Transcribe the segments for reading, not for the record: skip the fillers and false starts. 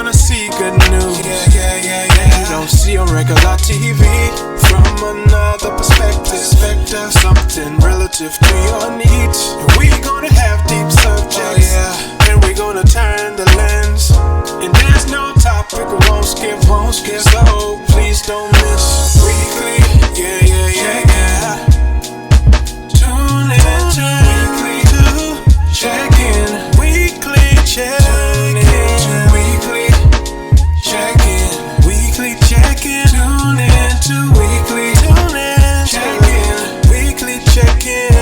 wanna see good news. You don't see on regular TV. From another perspective, something relative to your needs. And we gonna have deep subjects, and we gonna turn the lens. And there's no topic we won't skip. So please don't miss weekly. Tune in to weekly to check in. Weekly check-in. Weekly check-in. Weekly check-in. Tune in to weekly. Tune in. Check-in. Weekly check-in.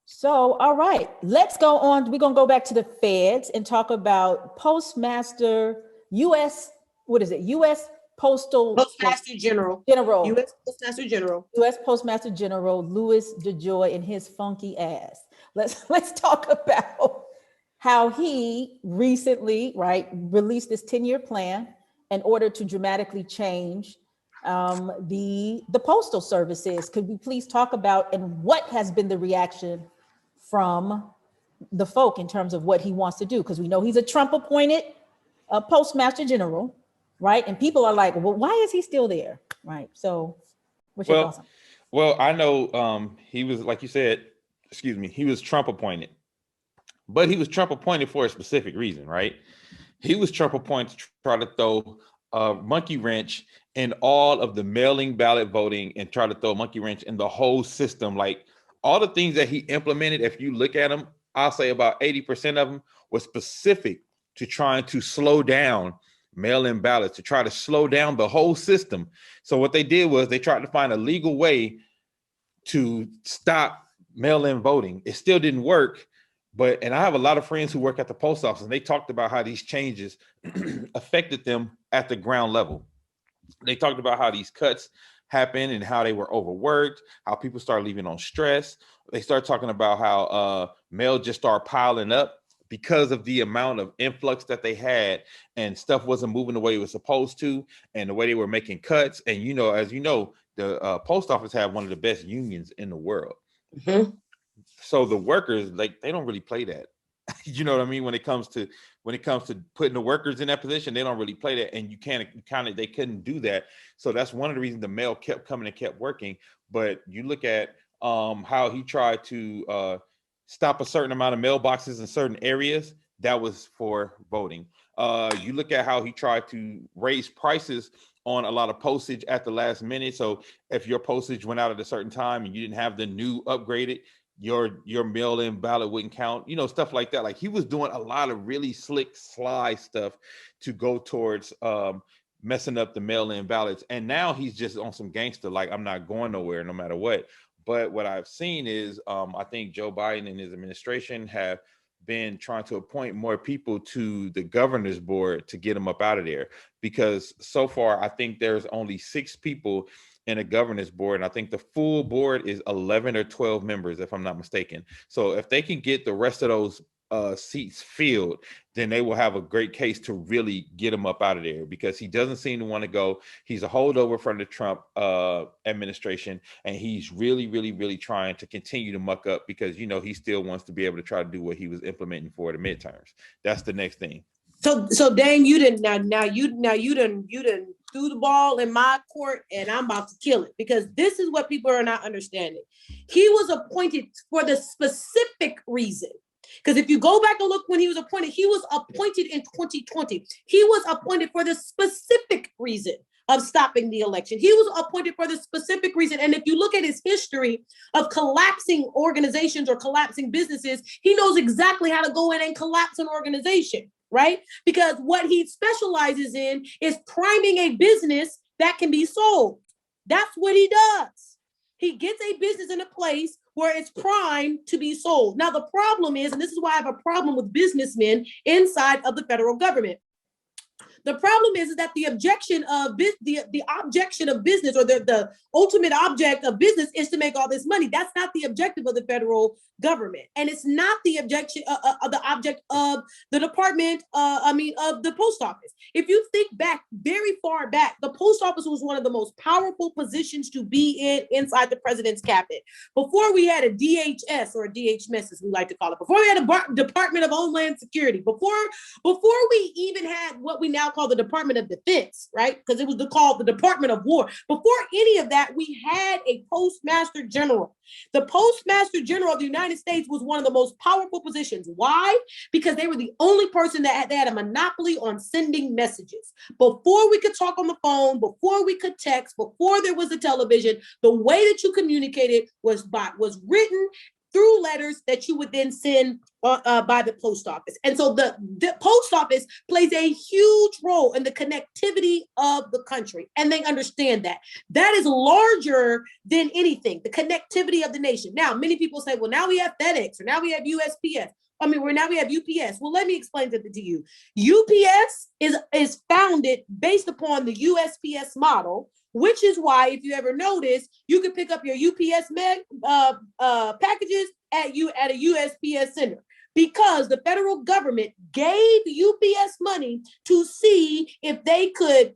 So, all right, let's go on. We're going to go back to the feds and talk about Postmaster U.S. Postmaster General. U.S. Postmaster General. U.S. Postmaster General Louis DeJoy and his funky ass. Let's talk about how he recently, released this 10-year plan in order to dramatically change the postal services. Could we please talk about and what has been the reaction from the folk in terms of what he wants to do? Because we know he's a Trump appointed Postmaster General, right? And people are like, well, why is he still there? Right. So what's your thoughts on it? Well, I know he was, like you said, he was Trump appointed, but he was Trump appointed for a specific reason, right? He was Trump appointed to try to throw a monkey wrench in all of the mailing ballot voting and try to throw a monkey wrench in the whole system. Like all the things that he implemented, if you look at them, I'll say about 80% of them were specific to trying to slow down mail-in ballots, to try to slow down the whole system. So what they did was they tried to find a legal way to stop mail-in voting. It still didn't work, and I have a lot of friends who work at the post office, and they talked about how these changes affected them at the ground level. They talked about how these cuts happened and how they were overworked, how people started leaving on stress. They started talking about how mail just started piling up because of the amount of influx that they had, and stuff wasn't moving the way it was supposed to, and the way they were making cuts. And as you know, the post office had one of the best unions in the world. Mm-hmm. So the workers, they don't really play that. You know what I mean? When it comes to putting the workers in that position, they don't really play that, and they couldn't do that. So that's one of the reasons the mail kept coming and kept working. But you look at how he tried to stop a certain amount of mailboxes in certain areas. That was for voting. You look at how he tried to raise prices on a lot of postage at the last minute. So if your postage went out at a certain time and you didn't have the new upgraded, your mail-in ballot wouldn't count, stuff like that. Like he was doing a lot of really slick, sly stuff to go towards messing up the mail-in ballots. And now he's just on some gangster, like, I'm not going nowhere no matter what. But what I've seen is I think Joe Biden and his administration have been trying to appoint more people to the governor's board to get them up out of there, because so far I think there's only 6 people in a governor's board, and I think the full board is 11 or 12 members, if I'm not mistaken. So if they can get the rest of those seats filled, then they will have a great case to really get him up out of there, because he doesn't seem to want to go. He's a holdover from the Trump administration, and he's really, really, really trying to continue to muck up, because he still wants to be able to try to do what he was implementing for the midterms. That's the next thing. So Dane, you didn't threw the ball in my court, and I'm about to kill it, because this is what people are not understanding. He was appointed for the specific reason. Because if you go back and look when he was appointed in 2020. He was appointed for the specific reason of stopping the election. He was appointed for the specific reason. And if you look at his history of collapsing organizations or collapsing businesses, he knows exactly how to go in and collapse an organization, right? Because what he specializes in is priming a business that can be sold. That's what he does. He gets a business in a place where it's primed to be sold. Now, the problem is, and this is why I have a problem with businessmen inside of the federal government. The problem is that the objection of the objection of business, or the ultimate object of business, is to make all this money. That's not the objective of the federal government, and it's not the objection of the object of the department. Of the post office. If you think back, very far back, the post office was one of the most powerful positions to be in inside the president's cabinet. Before we had a DHS, or a DHMS as we like to call it, before we had a Department of Homeland Security, before we even had what we now call the Department of Defense, right? Because it was called the Department of War. Before any of that, we had a Postmaster General. The Postmaster General of the United States was one of the most powerful positions. Why? Because they were the only person that had a monopoly on sending messages. Before we could talk on the phone, before we could text, before there was a television, the way that you communicated was written through letters that you would then send by the post office. And so the post office plays a huge role in the connectivity of the country. And they understand that. That is larger than anything, the connectivity of the nation. Now, many people say, well, now we have FedEx, or now we have USPS. Now we have UPS. Well, let me explain something to you. UPS is founded based upon the USPS model, which is why, if you ever notice, you can pick up your UPS packages at a USPS center, because the federal government gave UPS money to see if they could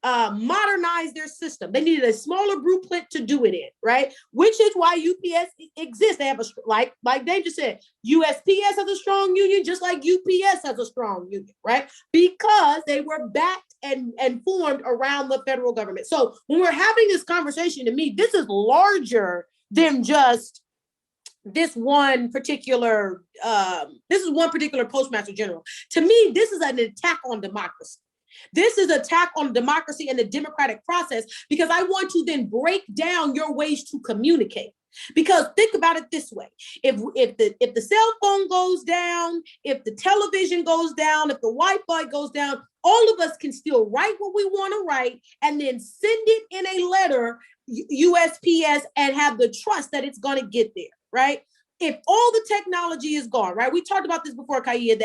modernize their system. They needed a smaller blueprint to do it in, right? Which is why UPS exists. They have like Dave just said, USPS has a strong union, just like UPS has a strong union, right? Because they were backed and formed around the federal government. So when we're having this conversation, to me, this is larger than just this one particular Postmaster General. To me, this is an attack on democracy. This is an attack on democracy and the democratic process, because I want to then break down your ways to communicate. Because think about it this way: if the cell phone goes down, if the television goes down, if the Wi-Fi goes down, all of us can still write what we want to write and then send it in a letter, USPS, and have the trust that it's going to get there, right? If all the technology is gone, right? We talked about this before, Kaya,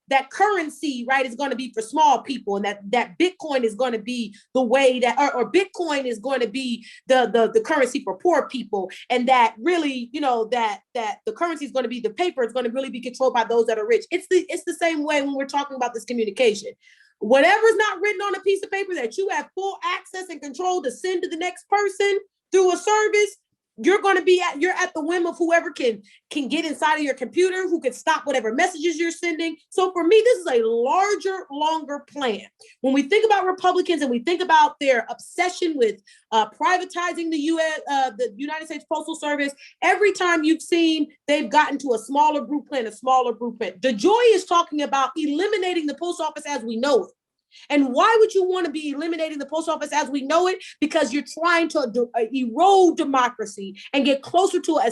that currency, right, is going to be for small people, and that Bitcoin is going to be the way that, or Bitcoin is going to be the currency for poor people, and that really, that the currency is going to be, the paper is going to really be controlled by those that are rich. It's the same way when we're talking about this communication. Whatever's not written on a piece of paper that you have full access and control to send to the next person through a service, you're at the whim of whoever can get inside of your computer, who can stop whatever messages you're sending. So for me, this is a larger, longer plan. When we think about Republicans and we think about their obsession with privatizing the United States Postal Service, every time you've seen they've gotten to a smaller blueprint. DeJoy is talking about eliminating the post office as we know it. And why would you want to be eliminating the post office as we know it? Because you're trying to erode democracy and get closer to an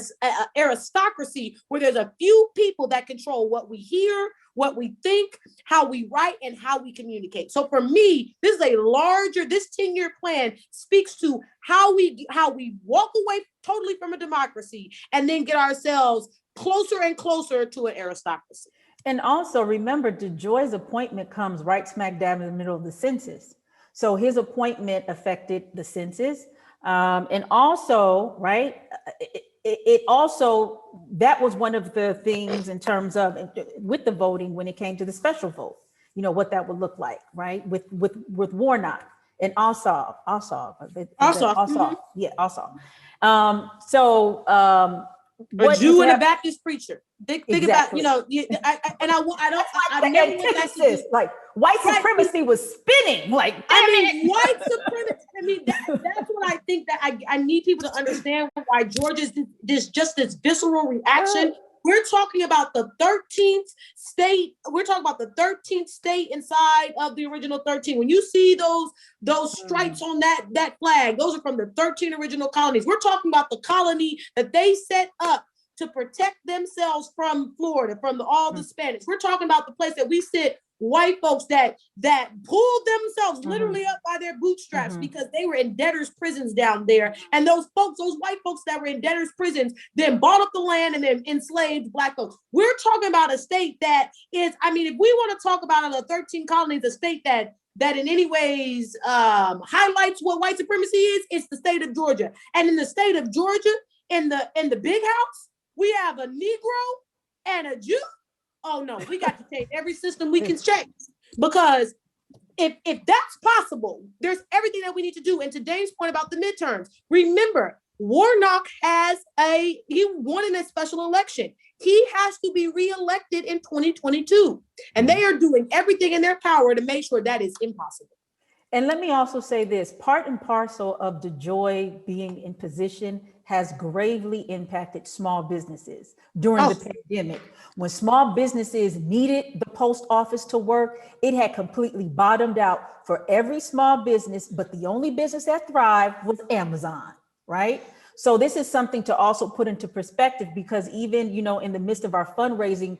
aristocracy where there's a few people that control what we hear, what we think, how we write, and how we communicate. So for me, this 10-year plan speaks to how we walk away totally from a democracy and then get ourselves closer and closer to an aristocracy. And also remember, DeJoy's appointment comes right smack dab in the middle of the census. So his appointment affected the census. And also, right, it also, that was one of the things in terms of with the voting when it came to the special vote, what that would look like, right, with Warnock and Ossoff. Yeah, Ossoff. A Jew and a Baptist preacher. Think exactly. about, I never antithesis. Like white supremacy was spinning. Like, white supremacy. That's what I think that I need people to understand why George is this visceral reaction. We're talking about the 13th state. We're talking about the 13th state inside of the original 13. When you see those stripes on that flag, those are from the 13 original colonies. We're talking about the colony that they set up to protect themselves from Florida, from all the Spanish. We're talking about the place that we sit white folks that pulled themselves literally up by their bootstraps Mhm. because they were in debtors' prisons down there. And those folks, those white folks that were in debtors' prisons, then bought up the land and then enslaved black folks. We're talking about a state that is, I mean, if we want to talk about the 13 colonies, a state that in any ways highlights what white supremacy is, it's the state of Georgia. And in the state of Georgia, in the big house, we have a Negro and a Jew. Oh no, we got to change every system we can change, because if that's possible, there's everything that we need to do. And to Dave's point about the midterms, remember, Warnock he won in a special election. He has to be reelected in 2022. And they are doing everything in their power to make sure that is impossible. And let me also say this, part and parcel of DeJoy being in position has gravely impacted small businesses during the pandemic. When small businesses needed the post office to work, it had completely bottomed out for every small business, but the only business that thrived was Amazon, right? So this is something to also put into perspective, because even, in the midst of our fundraisers,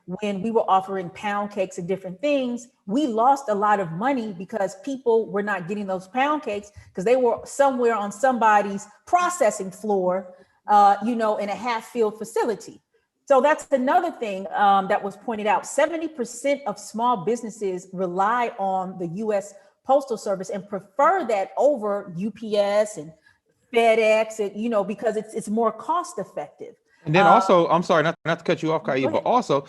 when we were offering pound cakes and different things, we lost a lot of money because people were not getting those pound cakes because they were somewhere on somebody's processing floor, in a half-filled facility. So that's another thing that was pointed out. 70% of small businesses rely on the U.S. Postal Service and prefer that over UPS and FedEx, and because it's more cost effective. And then also, I'm sorry, not to cut you off, Kai, but also,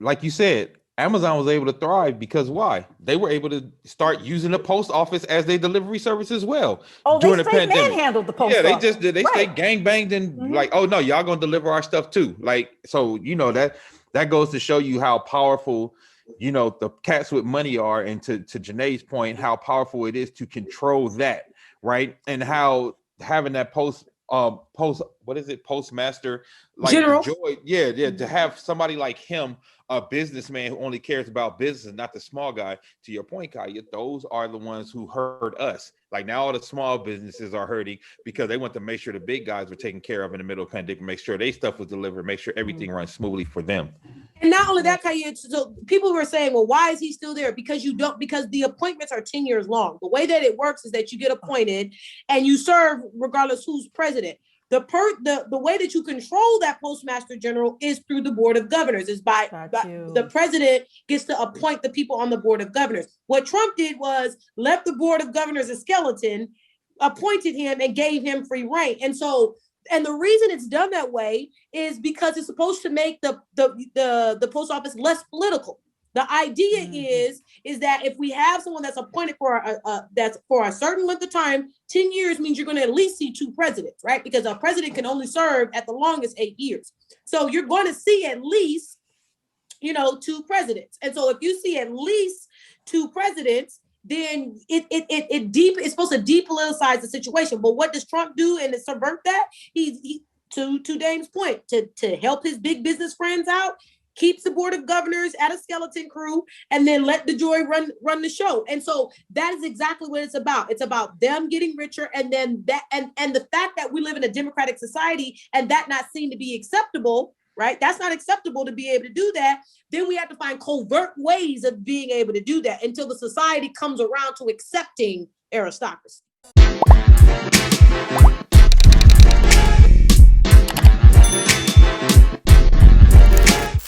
like you said, Amazon was able to thrive because why? They were able to start using the post office as their delivery service as well. During the pandemic. Manhandled the post office. They just did. They stayed gangbanged and like, oh no, y'all gonna deliver our stuff too. Like, so that goes to show you how powerful the cats with money are, and to Janae's point, how powerful it is to control that, right? And how having that postmaster like General. DeJoy, to have somebody like him, a businessman who only cares about business, not the small guy. To your point, Kaya, those are the ones who hurt us. Like now all the small businesses are hurting because they want to make sure the big guys were taken care of in the middle of the pandemic, make sure their stuff was delivered, make sure everything runs smoothly for them. And not only that, Kaya, so people were saying, well, why is he still there? Because the appointments are 10 years long. The way that it works is that you get appointed and you serve regardless who's president. The way that you control that Postmaster General is through the Board of Governors, is by the president gets to appoint the people on the Board of Governors. What Trump did was left the Board of Governors a skeleton, appointed him and gave him free reign. And the reason it's done that way is because it's supposed to make the post office less political. The idea is that if we have someone that's appointed for a certain length of time, 10 years means you're going to at least see two presidents, right? Because a president can only serve at the longest 8 years. So you're going to see at least, two presidents. And so if you see at least two presidents, then it's supposed to depoliticize the situation. But what does Trump do and to subvert that? He to Dame's point, to help his big business friends out, keeps the Board of Governors at a skeleton crew, and then let DeJoy run the show. And so that is exactly what it's about. It's about them getting richer, and then that and the fact that we live in a democratic society and that not seen to be acceptable, right? That's not acceptable to be able to do that. Then we have to find covert ways of being able to do that until the society comes around to accepting aristocracy.